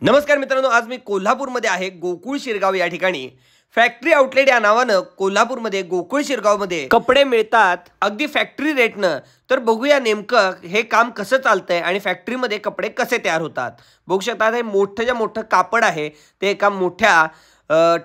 नमस्कार मित्रांनो, आज मी कोल्हापूरमध्ये आहे. गोकुळ शिरगाव या ठिकाणी फॅक्टरी आउटलेट या नावानं कोल्हापूरमध्ये गोकुळ शिरगावमध्ये कपडे मिळतात अगदी फॅक्टरी रेटनं. तर बघूया नेमकं हे काम कसं चालतंय आणि फॅक्टरीमध्ये कपडे कसे तयार होतात. बघू शकता हे मोठं मोठं कापड आहे, ते एका मोठ्या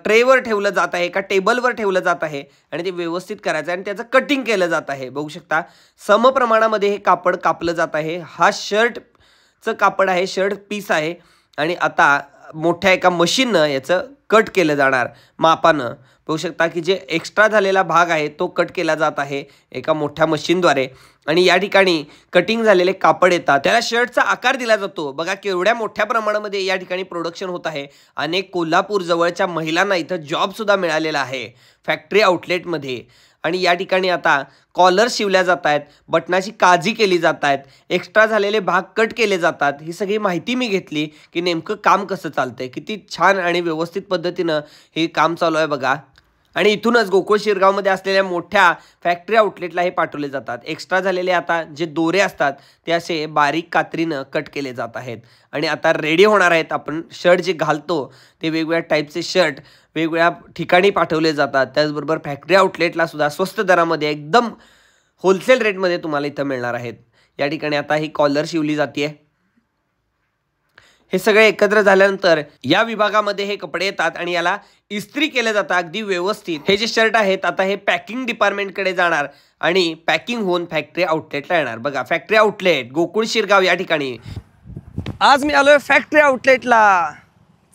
ट्रेवर ठेवलं जात आहे, एका टेबलवर ठेवलं जात आहे आणि ते व्यवस्थित करायचं आहे आणि त्याचं कटिंग केलं जात आहे. बघू शकता समप्रमाणामध्ये हे कापड कापलं जात आहे. हा शर्टचं कापड आहे, शर्ट पीस आहे आणि आता मोठ्या एका मशीननं याचं कट केलं जाणार मापानं. बघू शकता की जे एक्स्ट्रा झालेला भाग आहे तो कट केला जात आहे एका मोठ्या मशीनद्वारे आणि या ठिकाणी कटिंग झालेले कापड येतात, त्याला शर्टचा आकार दिला जातो. बघा केवढ्या मोठ्या प्रमाणामध्ये या ठिकाणी प्रोडक्शन होत आहे. अनेक कोल्हापूर जवळच्या महिलांना इथं जॉबसुद्धा मिळालेला आहे फॅक्टरी आउटलेटमध्ये. आणि या ठिकाणी आता कॉलर शिवल्या जात आहेत, बटनाची काळजी केली जात आहेत, एक्स्ट्रा झालेले भाग कट केले जातात. ही सगळी माहिती मी घेतली की नेमकं काम कसं चालतंय. किती छान आणि व्यवस्थित पद्धतीनं हे काम चालू आहे बघा. आणि इथूनच गोकुळ शिरगावमध्ये असलेल्या मोठ्या फॅक्टरी आउटलेटला हे पाठवले जातात. एक्स्ट्रा झालेले आता जे दोरे असतात ते असे बारीक कात्रीनं कट केले जात आहेत आणि आता रेडी होणार आहेत. आपण शर्ट जे घालतो ते वेगवेगळ्या टाईपचे शर्ट वेगवेगळ्या ठिकाणी पाठवले जातात. त्याचबरोबर फॅक्टरी आउटलेटला सुद्धा स्वस्त दरामध्ये एकदम होलसेल रेटमध्ये तुम्हाला इथं मिळणार आहेत. या ठिकाणी आता ही कॉलर शिवली जाते. हे सगळे एकत्र झाल्यानंतर या विभागामध्ये हे कपडे येतात आणि याला इस्त्री केलं जातं अगदी व्यवस्थित. हे जे शर्ट आहेत आता हे पॅकिंग डिपार्टमेंटकडे जाणार आणि पॅकिंग होऊन फॅक्टरी आउटलेटला येणार. बघा फॅक्टरी आउटलेट गोकुळ शिरगाव या ठिकाणी. आज मी आलोय फॅक्टरी आउटलेटला.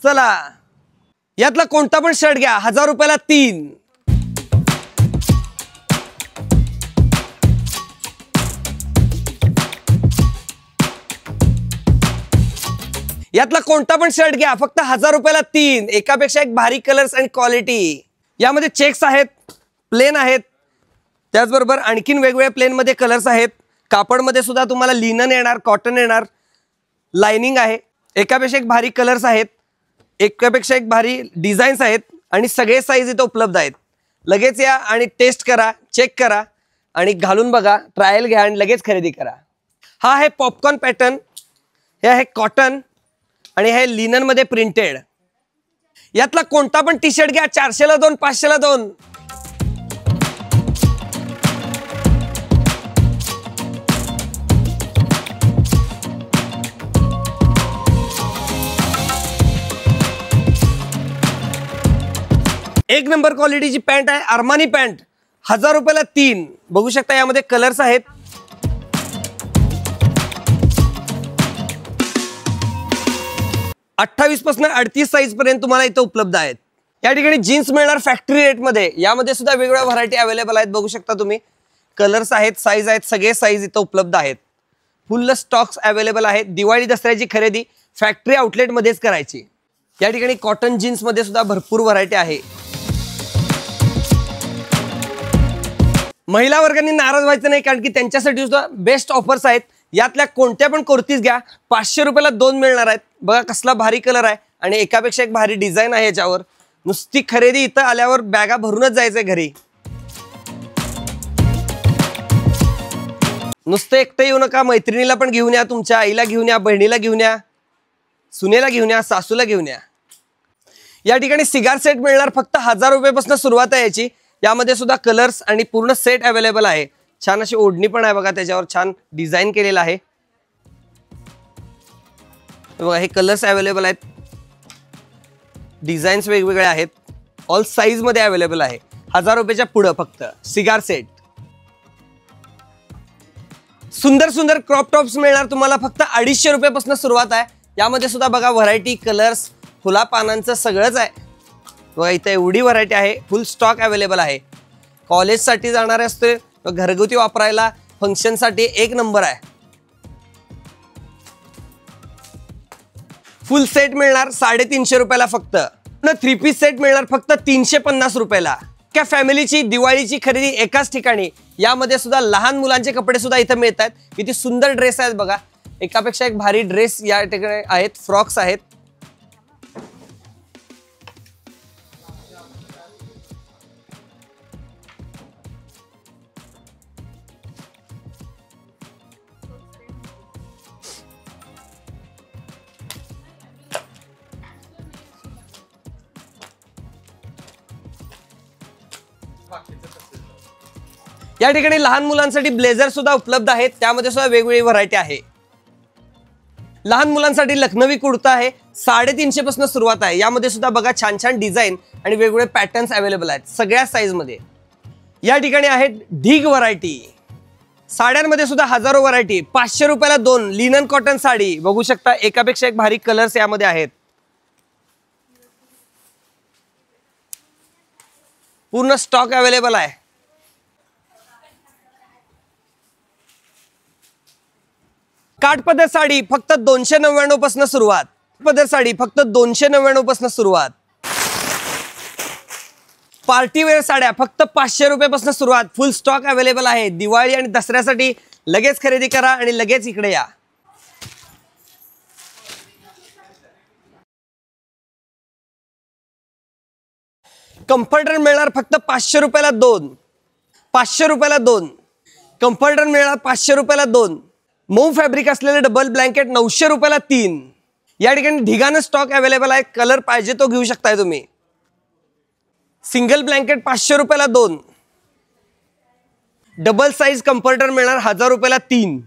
चला, यातला कोणता पण शर्ट घ्या, 1000 रुपयाला 3. यातला कोणता पण शर्ट घ्या, फक्त 1000 रुपयाला 3. एकापेक्षा एक भारी कलर्स आणि क्वालिटी. यामध्ये चेक्स आहेत, प्लेन आहेत, त्याचबरोबर आणखीन वेगवेगळ्या प्लेनमध्ये कलर्स आहेत. कापडमध्ये सुद्धा तुम्हाला लिनन येणार, कॉटन येणार, लाइनिंग आहे. एकापेक्षा एक भारी कलर्स आहेत, एकापेक्षा एक भारी डिझाईन्स आहेत आणि सगळे साईज इथं उपलब्ध आहेत. लगेच या आणि टेस्ट करा, चेक करा आणि घालून बघा, ट्रायल घ्या आणि लगेच खरेदी करा. हा आहे पॉपकॉर्न पॅटर्न, हे आहे कॉटन आणि हे लिनन मध्ये प्रिंटेड. यातला कोणता पण टी शर्ट घ्या, 400ला 2, 500ला 2. एक नंबर क्वालिटीची पॅन्ट आहे, अरमानी पॅन्ट, 1000 रुपयाला 3. बघू शकता यामध्ये कलर्स आहेत. 28 पासून 38 साईज पर्यंत तुम्हाला इथं उपलब्ध आहेत. या ठिकाणी जीन्स मिळणार फॅक्टरी रेट मध्ये. यामध्ये सुद्धा वेगवेगळ्या व्हरायटी अवेलेबल आहेत. बघू शकता तुम्ही, कलर्स आहेत, साईज आहेत, सगळे साईज इथं उपलब्ध आहेत. फुल स्टॉक्स अवेलेबल आहेत. दिवाळी दसऱ्याची खरेदी फॅक्टरी आउटलेट मध्येच करायची. या ठिकाणी कॉटन जीन्स मध्ये सुद्धा भरपूर व्हरायटी आहे. महिला वर्गांनी नाराज व्हायचं नाही, कारण की त्यांच्यासाठी सुद्धा बेस्ट ऑफर्स आहेत. यातल्या कोणत्या पण कुर्तीज घ्या, 500 रुपयाला 2 मिळणार आहेत. बघा कसला भारी कलर आहे आणि एकापेक्षा एक भारी डिझाईन आहे याच्यावर. नुसती खरेदी इथं आल्यावर बॅगा भरूनच जायचंय घरी. नुसतं एकटं येऊ नका, मैत्रिणीला पण घेऊन या, तुमच्या आईला घेऊन या, बहिणीला घेऊन या, सुनेला घेऊन या, सासूला घेऊन या. या ठिकाणी सिगार सेट मिळणार, फक्त 1000 रुपयापासून सुरुवात आहे याची. यामध्ये सुद्धा कलर्स आणि पूर्ण सेट अवेलेबल आहे. छान अशी ओढणी पण आहे बघा, त्याच्यावर छान डिझाईन केलेलं आहे. बघा हे कलर्स अवेलेबल आहेत, डिझाईन्स वेगवेगळे आहेत, ऑल साईज मध्ये अवेलेबल आहे. 1000 रुपयाच्या पुढं फक्त सिगार सेट. सुंदर सुंदर क्रॉप टॉप्स मिळणार तुम्हाला, फक्त 250 रुपयापासून सुरुवात आहे. यामध्ये सुद्धा बघा व्हरायटी, कलर्स, फुला पानांचं सगळंच आहे. बघा इथं एवढी व्हरायटी आहे, फुल स्टॉक अवेलेबल आहे. कॉलेजसाठी जाणारे असते, घरगुती वापरायला, फंक्शनसाठी एक नंबर आहे. फुल सेट मिळणार 350 रुपयाला फक्त. 3 पीस सेट मिळणार फक्त 350 रुपयाला. त्या फॅमिलीची दिवाळीची खरेदी एकाच ठिकाणी. यामध्ये सुद्धा लहान मुलांचे कपडे सुद्धा इथं मिळतात. किती सुंदर ड्रेस आहेत बघा, एकापेक्षा एक भारी ड्रेस या ठिकाणी आहेत, फ्रॉक्स आहेत. या ठिकाणी लहान मुलांसाठी ब्लेझर सुद्धा उपलब्ध आहेत, त्यामध्ये सुद्धा वेगवेगळी व्हरायटी आहे. लहान मुलांसाठी लखनवी कुर्ता आहे, 350 पासून सुरुवात आहे. यामध्ये सुद्धा बघा छान छान डिझाईन आणि वेगवेगळे पॅटर्न्स अवेलेबल आहेत सगळ्या साईज मध्ये. या ठिकाणी आहेत ढीग व्हरायटी. साड्यांमध्ये सुद्धा हजारो व्हरायटी. 500 रुपयाला 2 लिनन कॉटन साडी बघू शकता, एकापेक्षा एक भारी कलर्स यामध्ये आहेत. पूर्ण स्टॉक अवेलेबल आहे. काठपदर साडी फक्त 299 पासून सुरुवात. पदर साडी फक्त 299 पासून सुरुवात. पार्टीवेअर साड्या फक्त 500 रुपयापासून सुरुवात. फुल स्टॉक अवेलेबल आहे. दिवाळी आणि दसऱ्यासाठी लगेच खरेदी करा आणि लगेच इकडे या. कम्फर्टर मिळणार फक्त 500 रुपयाला 2. 500 रुपयाला 2 कम्फर्टर मिळणार. 500 रुपयाला 2 मऊ फॅब्रिक असलेले डबल ब्लँकेट 900 रुपयाला 3. या ठिकाणी ढिगानं स्टॉक अवेलेबल आहे. कलर पाहिजे तो घेऊ शकताय तुम्ही. सिंगल ब्लँकेट 500 रुपयाला 2. डबल साइज कम्फर्टर मिळणार 1000 रुपयाला 3.